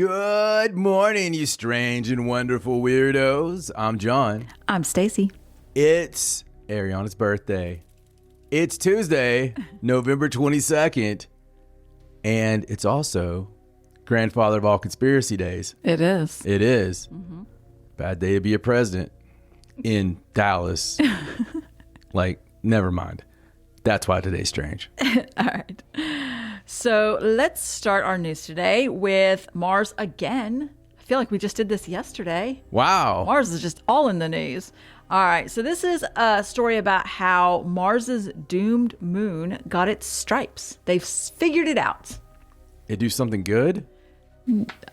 Good morning, you strange and wonderful weirdos. I'm John. I'm Stacey. It's Ariana's birthday. It's Tuesday, November 22nd, and it's also grandfather of all conspiracy days. It is. It is. Mm-hmm. Bad day to be a president in Dallas. Never mind. That's why today's strange. All right. So let's start our news today with Mars again. I feel like we just did this yesterday. Wow. Mars is just all in the news. All right. So this is a story about how Mars's doomed moon got its stripes. They've figured it out. It do something good?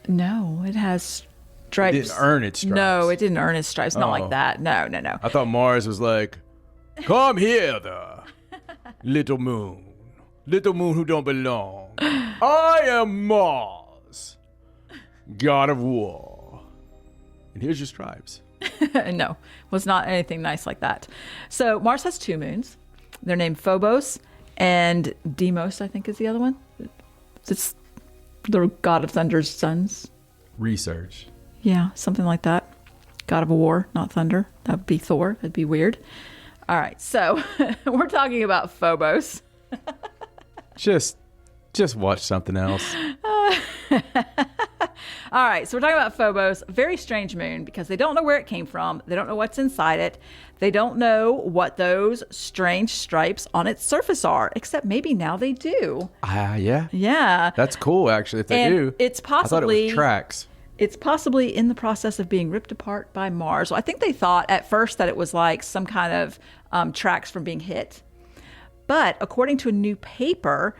No, it has stripes. It didn't earn its stripes. No, it didn't earn its stripes. Not like that. No. I thought Mars was like, come here, little moon. Little moon who don't belong. I am Mars, god of war. And here's your stripes. No, was not anything nice like that. So Mars has two moons. They're named Phobos and Deimos, I think is the other one. It's the god of thunder's sons. Research. Yeah, something like that. God of war, not thunder. That would be Thor. That'd be weird. All right, so we're talking about Phobos. Just watch something else. All right, so we're talking about Phobos, very strange moon because they don't know where it came from. They don't know what's inside it. They don't know what those strange stripes on its surface are, except maybe now they do. Yeah. Yeah. That's cool, actually, if they do. It's possibly, I thought it was tracks. It's possibly in the process of being ripped apart by Mars. Well, I think they thought at first that it was like some kind of tracks from being hit. But according to a new paper,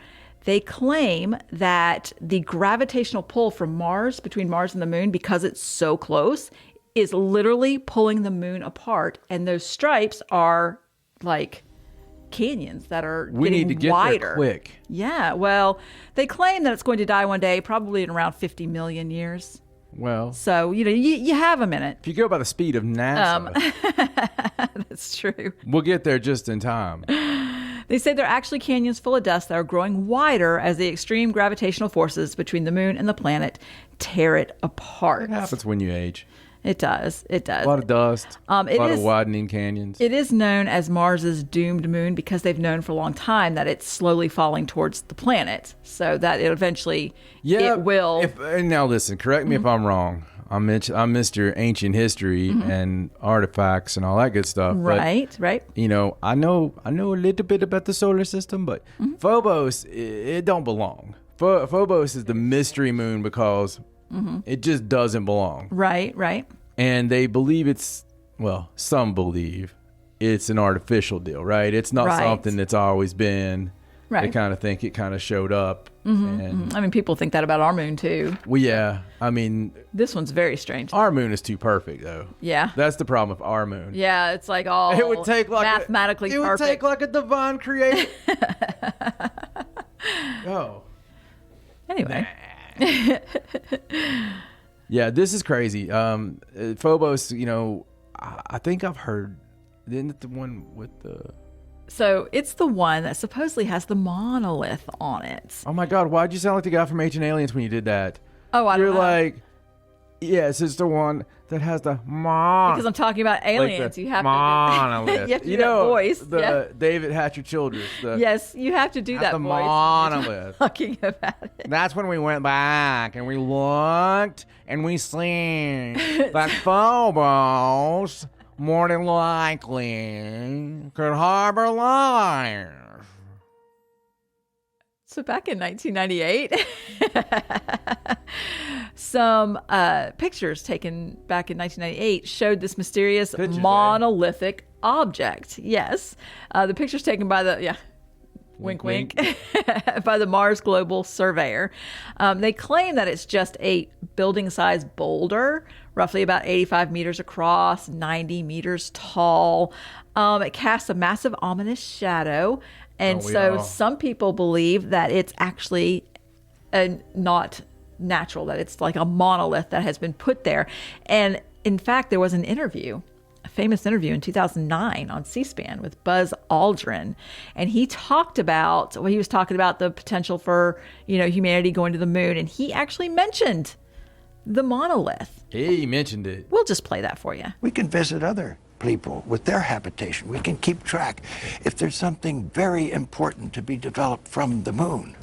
they claim that the gravitational pull from Mars, between Mars and the moon, because it's so close, is literally pulling the moon apart. And those stripes are like canyons that are getting wider. We need to get there quick. Yeah, well, they claim that it's going to die one day, probably in around 50 million years. Well, so, you have a minute. If you go by the speed of NASA, that's true. We'll get there just in time. They say they're actually canyons full of dust that are growing wider as the extreme gravitational forces between the moon and the planet tear it apart. What happens when you age? It does. It does. A lot of dust, a lot of widening canyons. It is known as Mars's doomed moon because they've known for a long time that it's slowly falling towards the planet. So that it eventually, it will. Now listen, correct me if I'm wrong. I'm Mr. Ancient History and artifacts and all that good stuff. Right, but, right. I know a little bit about the solar system, but Phobos, it don't belong. Phobos is the mystery moon because it just doesn't belong. Right, right. And they believe some believe it's an artificial deal, right? It's not something that's always been. Right. They kind of think it kind of showed up. And I mean, people think that about our moon too. Well, yeah. I mean, this one's very strange. Our moon is too perfect, though. Yeah. That's the problem with our moon. Yeah, it's like all it would take like mathematically perfect. It would take like a divine creator. Oh. Anyway. Yeah, this is crazy. Phobos, I think I've heard, isn't it the one with the... So it's the one that supposedly has the monolith on it. Oh my God, why'd you sound like the guy from Ancient Aliens when you did that? Oh, I don't know. You're like, yes, it's the one that has the monolith. Because I'm talking about aliens. You have monolith. to you have to do that voice. The David Hatcher Childress. Yes, you have to do that the voice. Monolith. Talking about it. That's when we went back and we looked and we seen that Phobos more than likely could harbor life. So back in 1998, some pictures taken back in 1998 showed this mysterious monolithic object. Yes. The pictures taken by the, wink, wink, by the Mars Global Surveyor. They claim that it's just a building-sized boulder, roughly about 85 meters across, 90 meters tall. It casts a massive ominous shadow. And some people believe that it's actually not natural, that it's like a monolith that has been put there. And in fact, there was an interview, a famous interview in 2009 on C-SPAN with Buzz Aldrin. And he was talking about the potential for, humanity going to the moon. And he actually mentioned the monolith. He mentioned it. We'll just play that for you. We can visit other people with their habitation. We can keep track. If there's something very important to be developed from the moon,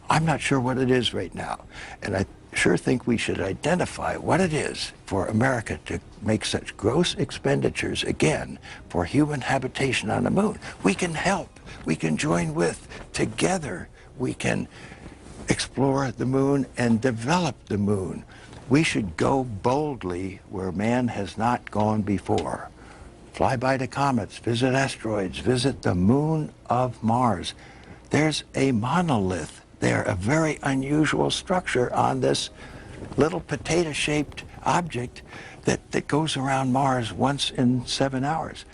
I'm not sure what it is right now. And I sure think we should identify what it is for America to make such gross expenditures again for human habitation on the moon. We can help. We can join with. Together, we can explore the moon and develop the moon. We should go boldly where man has not gone before. Fly by the comets, visit asteroids, visit the moon of Mars. There's a monolith there, a very unusual structure on this little potato-shaped object that goes around Mars once in 7 hours.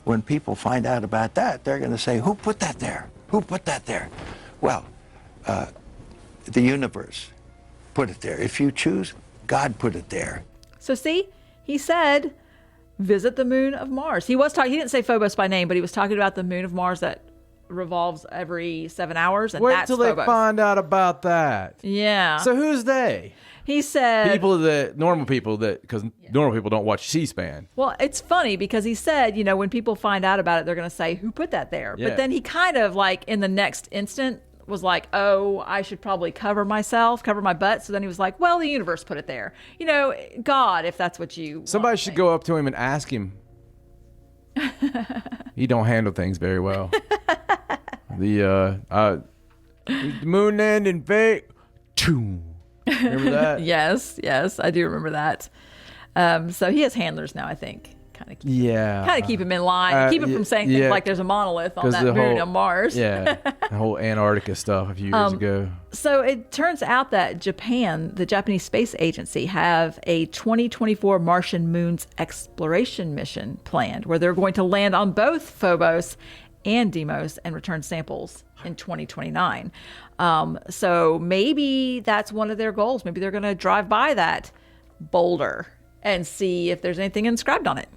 When people find out about that, they're going to say, who put that there? Who put that there? Well, the universe put it there. If you choose, God put it there. So see, he said, visit the moon of Mars. He didn't say Phobos by name, but he was talking about the moon of Mars that revolves every 7 hours. And Wait that's till Phobos. they find out about that. Yeah. So who's they? He said, Normal people because normal people don't watch C-SPAN. well, it's funny because he said, when people find out about it, they're going to say, who put that there? Yeah. But then he kind of in the next instant was like, oh, I should probably cover my butt. So then he was like, well, the universe put it there. God, if that's what you Somebody should go up to him and ask him. He don't handle things very well. The moon landing fake. Remember that? Yes, I do remember that. So he has handlers now, I think. Kind of keep him in line, keep him from saying things like there's a monolith on that moon on Mars. Yeah, the whole Antarctica stuff a few years ago. So it turns out that Japan, the Japanese Space Agency, have a 2024 Martian moons exploration mission planned where they're going to land on both Phobos and Deimos and return samples in 2029. So maybe that's one of their goals. Maybe they're going to drive by that boulder and see if there's anything inscribed on it.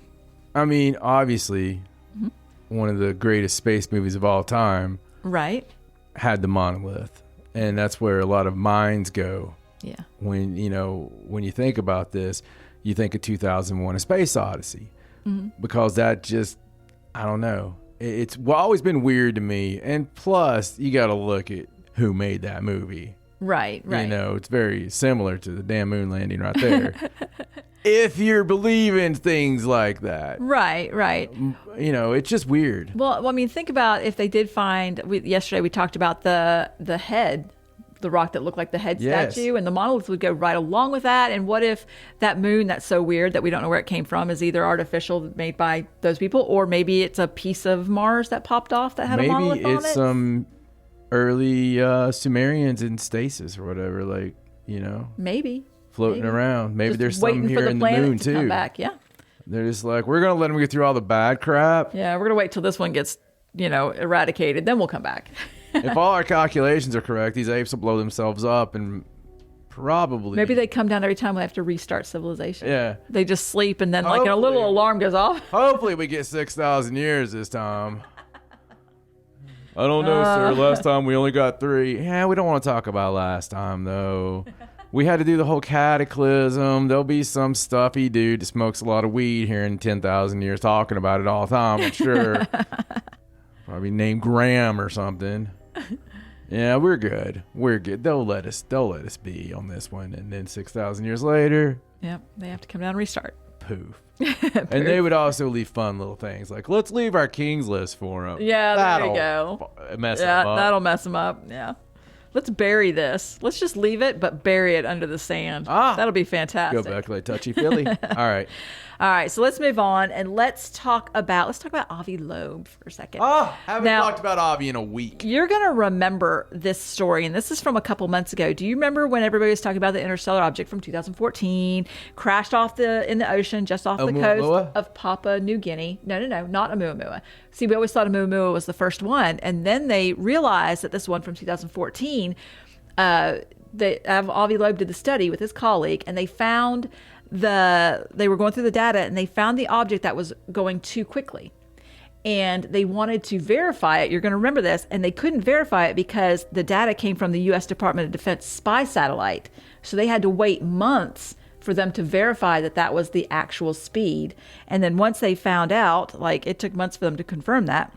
I mean, obviously, one of the greatest space movies of all time, right, had the monolith, and that's where a lot of minds go. Yeah. When you think about this, you think of 2001: A Space Odyssey, because that just, I don't know, it's always been weird to me. And plus, you got to look at who made that movie. Right. It's very similar to the damn moon landing right there. If you're believing things like that. Right. It's just weird. Well, I mean, think about if they did find, yesterday we talked about the head, the rock that looked like the head statue, and the monolith would go right along with that. And what if that moon that's so weird that we don't know where it came from is either artificial, made by those people, or maybe it's a piece of Mars that popped off that had a monolith on it? Maybe it's some early Sumerians in stasis or whatever, maybe floating around. Maybe just there's some waiting here for the in the planet moon to too. come back. Yeah, they're just like, we're gonna let them get through all the bad crap. Yeah, we're gonna wait till this one gets eradicated, then we'll come back. If all our calculations are correct, these apes will blow themselves up, and probably maybe they come down every time we have to restart civilization. Yeah, they just sleep, and then a little alarm goes off. Hopefully we get 6,000 years this time. I don't know, sir. Last time we only got 3. Yeah, we don't want to talk about last time, though. We had to do the whole cataclysm. There'll be some stuffy dude that smokes a lot of weed here in 10,000 years talking about it all the time, I'm sure. Probably named Graham or something. Yeah, we're good. They'll let us be on this one. And then 6,000 years later. Yep, they have to come down and restart. Poof. And they would also leave fun little things like, let's leave our kings list for them. Yeah, there you go. Mess them up. That'll mess them up. Yeah. Let's bury this. Let's just leave it, but bury it under the sand. That'll be fantastic. Go back to like touchy-feely. All right. So let's move on and let's talk about Avi Loeb for a second. Haven't talked about Avi in a week. You're going to remember this story, and this is from a couple months ago. Do you remember when everybody was talking about the interstellar object from 2014, crashed off in the ocean just off the coast of Papua New Guinea? No, not Oumuamua. See, we always thought Oumuamua was the first one, and then they realized that this one from 2014, Avi Loeb did the study with his colleague, and they found they were going through the data, and they found the object that was going too quickly. And they wanted to verify it. You're going to remember this. And they couldn't verify it because the data came from the U.S. Department of Defense spy satellite. So they had to wait months for them to verify that that was the actual speed. And then once they found out, like it took months for them to confirm that,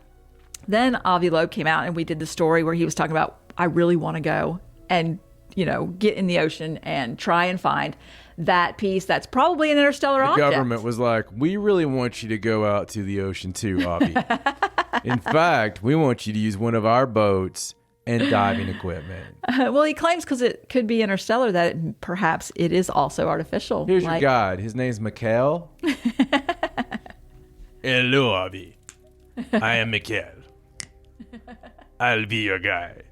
then Avi Loeb came out and we did the story where he was talking about, I really want to go and, get in the ocean and try and find that piece that's probably an interstellar object. The government was like, we really want you to go out to the ocean too, Avi. In fact, we want you to use one of our boats and diving equipment. Well, he claims because it could be interstellar that perhaps it is also artificial. Here's your guide. His name's Mikhail. Hello, Avi. I am Mikhail. I'll be your guide.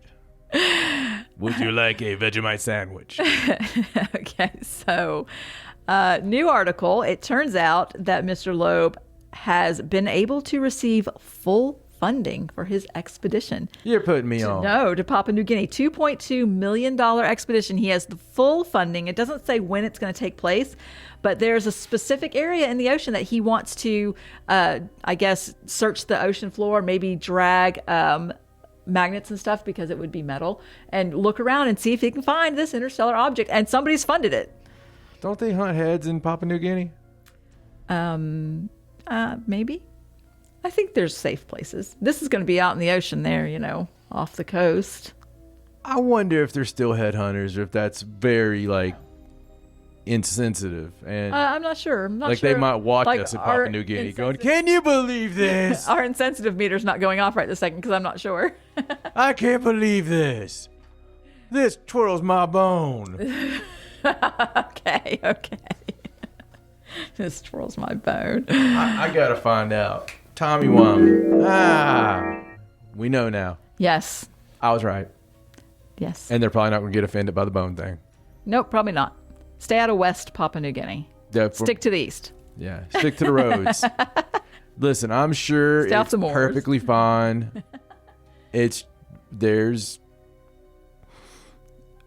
Would you like a Vegemite sandwich? Okay, so new article. It turns out that Mr. Loeb has been able to receive full funding for his expedition. You're putting me on. No, to Papua New Guinea. $2.2 million expedition. He has the full funding. It doesn't say when it's going to take place, but there's a specific area in the ocean that he wants to, I guess, search the ocean floor, maybe drag magnets and stuff because it would be metal, and look around and see if he can find this interstellar object. And somebody's funded it. Don't they hunt heads in Papua New Guinea? Maybe. I think there's safe places. This is going to be out in the ocean there, off the coast. I wonder if they're still headhunters or if that's very, insensitive. And I'm not sure. I'm not they might watch us in Papua New Guinea going, can you believe this? Our insensitive meter's not going off right this second because I'm not sure. I can't believe this. This twirls my bone. Okay. This twirls my bone. I gotta find out. Tommy Wimey. We know now. Yes. I was right. Yes. And they're probably not going to get offended by the bone thing. Nope, probably not. Stay out of West Papua New Guinea. Stick to the east. Yeah, stick to the roads. Listen, I'm sure it's perfectly fine. There's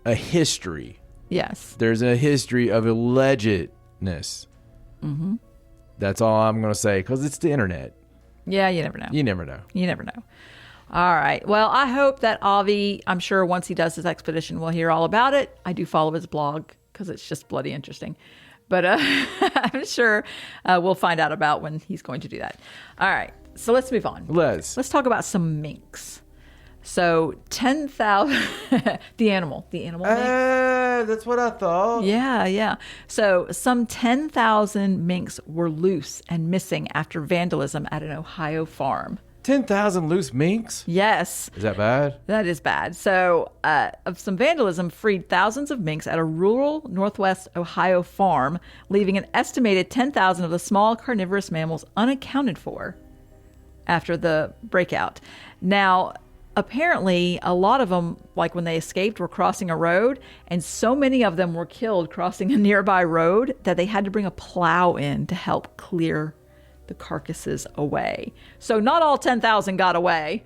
a history. Yes. There's a history of allegedness. Mm-hmm. That's all I'm going to say because it's the internet. Yeah, you never know. You never know. All right. Well, I hope that Avi, I'm sure once he does his expedition, we'll hear all about it. I do follow his blog because it's just bloody interesting. But I'm sure we'll find out about when he's going to do that. All right. So let's move on. Let's talk about some minks. So 10,000, the animal minks. That's what I thought. Yeah. So some 10,000 minks were loose and missing after vandalism at an Ohio farm. 10,000 loose minks? Yes. Is that bad? That is bad. So of some vandalism freed thousands of minks at a rural northwest Ohio farm, leaving an estimated 10,000 of the small carnivorous mammals unaccounted for after the breakout. Now, apparently, a lot of them, like when they escaped, were crossing a road, and so many of them were killed crossing a nearby road that they had to bring a plow in to help clear the carcasses away. So not all 10,000 got away.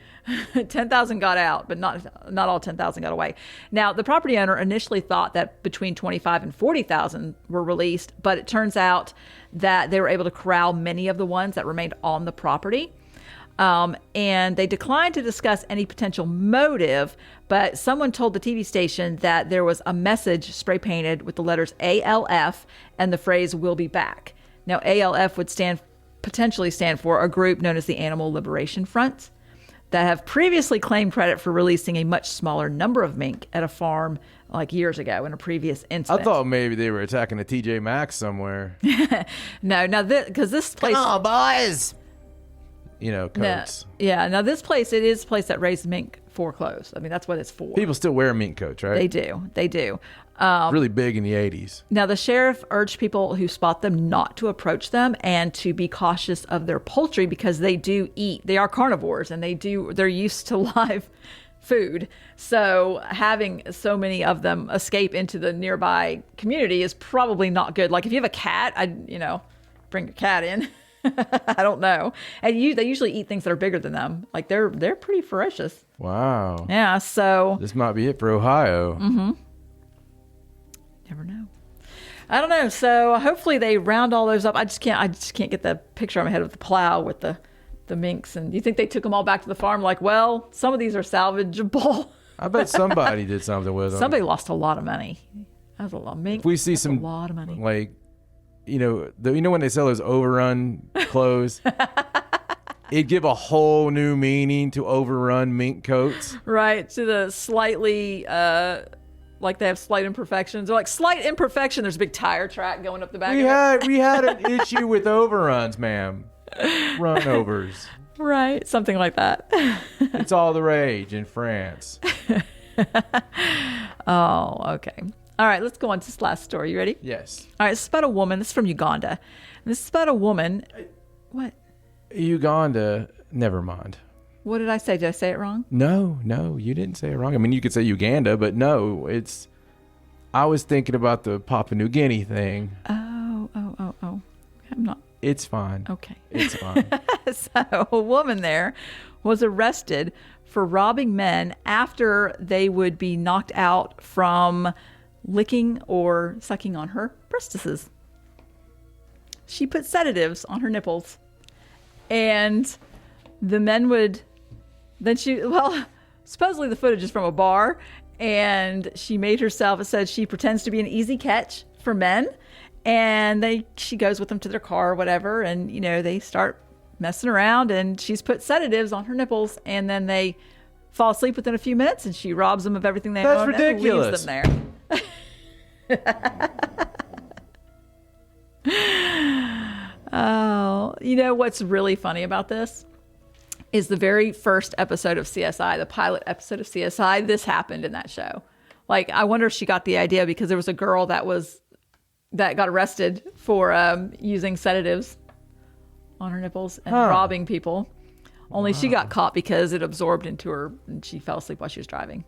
10,000 got out, but not all 10,000 got away. Now, the property owner initially thought that between 25 and 40,000 were released, but it turns out that they were able to corral many of the ones that remained on the property. And they declined to discuss any potential motive, but someone told the TV station that there was a message spray painted with the letters ALF and the phrase "we'll be back." Now, ALF would potentially stand for a group known as the Animal Liberation Front that have previously claimed credit for releasing a much smaller number of mink at a farm like years ago in a previous incident. I thought maybe they were attacking a TJ Maxx somewhere. No, because this place... Come on, boys! Coats. Now this place, it is a place that raised mink for clothes. I mean, that's what it's for. People still wear mink coats, right? They do. Really big in the 80s. Now, the sheriff urged people who spot them not to approach them and to be cautious of their poultry because they do eat. They are carnivores and they're used to live food. So having so many of them escape into the nearby community is probably not good. Like if you have a cat, bring your cat in. I don't know. And they usually eat things that are bigger than them. Like they're pretty ferocious. Wow. Yeah. So this might be it for Ohio. Mm-hmm. Never know. I don't know. So hopefully they round all those up. I just can't get the picture in my head of the plow with the minks. And you think they took them all back to the farm? Like, well, some of these are salvageable. I bet somebody did something with them. Somebody lost a lot of money. That was a lot. Mink, if we see that's some a lot of money. like, you know when they sell those overrun clothes, it'd give a whole new meaning to overrun mink coats. Right, to the slightly, like they have slight imperfections. They're like, slight imperfection, there's a big tire track going up the back of it. We had an issue with overruns, ma'am. Runovers. Right, something like that. It's all the rage in France. Oh, okay. All right, let's go on to this last story. You ready? Yes. All right, this is about a woman. This is from Uganda. And this is about a woman. What? Uganda, never mind. What did I say? Did I say it wrong? No, you didn't say it wrong. I mean, you could say Uganda, but no, I was thinking about the Papua New Guinea thing. Oh. I'm not. It's fine. Okay. It's fine. So a woman there was arrested for robbing men after they would be knocked out from licking or sucking on her breastises. She put sedatives on her nipples, and the men would supposedly the footage is from a bar, and she made herself, it said she pretends to be an easy catch for men, and she goes with them to their car or whatever, and they start messing around, and she's put sedatives on her nipples, and then they fall asleep within a few minutes, and she robs them of everything they That's own ridiculous. and leaves them there. Oh, what's really funny about this is the very first episode of CSI, the pilot episode of CSI. This happened in that show. Like, I wonder if she got the idea because there was a girl that got arrested for using sedatives on her nipples and robbing people. Only she got caught because it absorbed into her and she fell asleep while she was driving.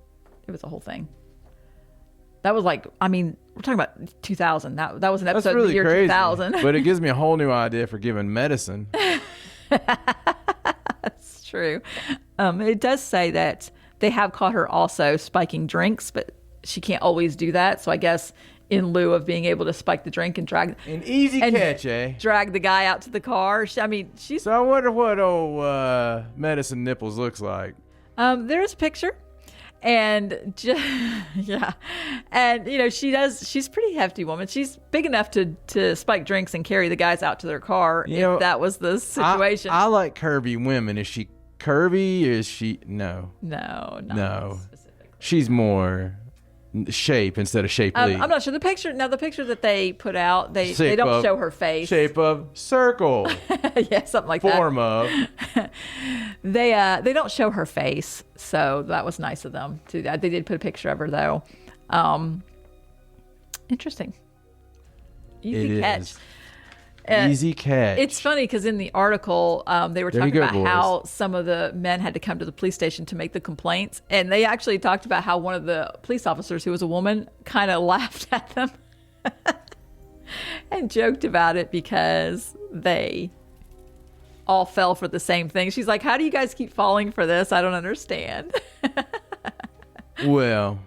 It was a whole thing. That was we're talking about 2000. That was an episode really of the year crazy, 2000. But it gives me a whole new idea for giving medicine. That's true. It does say that they have caught her also spiking drinks, but she can't always do that. So I guess in lieu of being able to spike the drink and drag An easy catch, eh? drag the guy out to the car. She's So I wonder what old medicine nipples looks like. there's a picture. And yeah, and she's pretty hefty woman. She's big enough to spike drinks and carry the guys out to their car if that was the situation. I like curvy women. Is she curvy? Is she no? No, not No. specifically. She's more shape instead of shapely. I'm not sure the picture. Now the picture that they put out, they Shape don't of- show her face. Shape of circle. Yeah, something like Form of. that. They don't show her face, so that was nice of them to do that. They did put a picture of her though. Interesting. Easy It catch. is. Easy catch. It's funny because in the article, they were There you talking go, about boys. how some of the men had to come to the police station to make the complaints. And they actually talked about how one of the police officers, who was a woman, kind of laughed at them and joked about it because they all fell for the same thing. She's like, how do you guys keep falling for this? I don't understand. Well,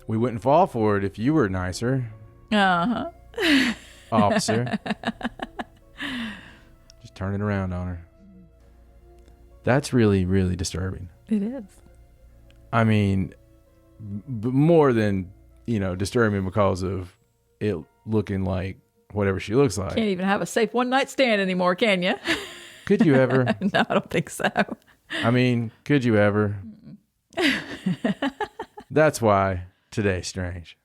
we wouldn't fall for it if you were nicer, Uh-huh. officer. Just turn it around on her. That's really, really disturbing. It is. I mean, more than, disturbing because of it looking like whatever she looks like. Can't even have a safe one-night stand anymore, can you? Could you ever? No, I don't think so. I mean, could you ever? That's why today's strange.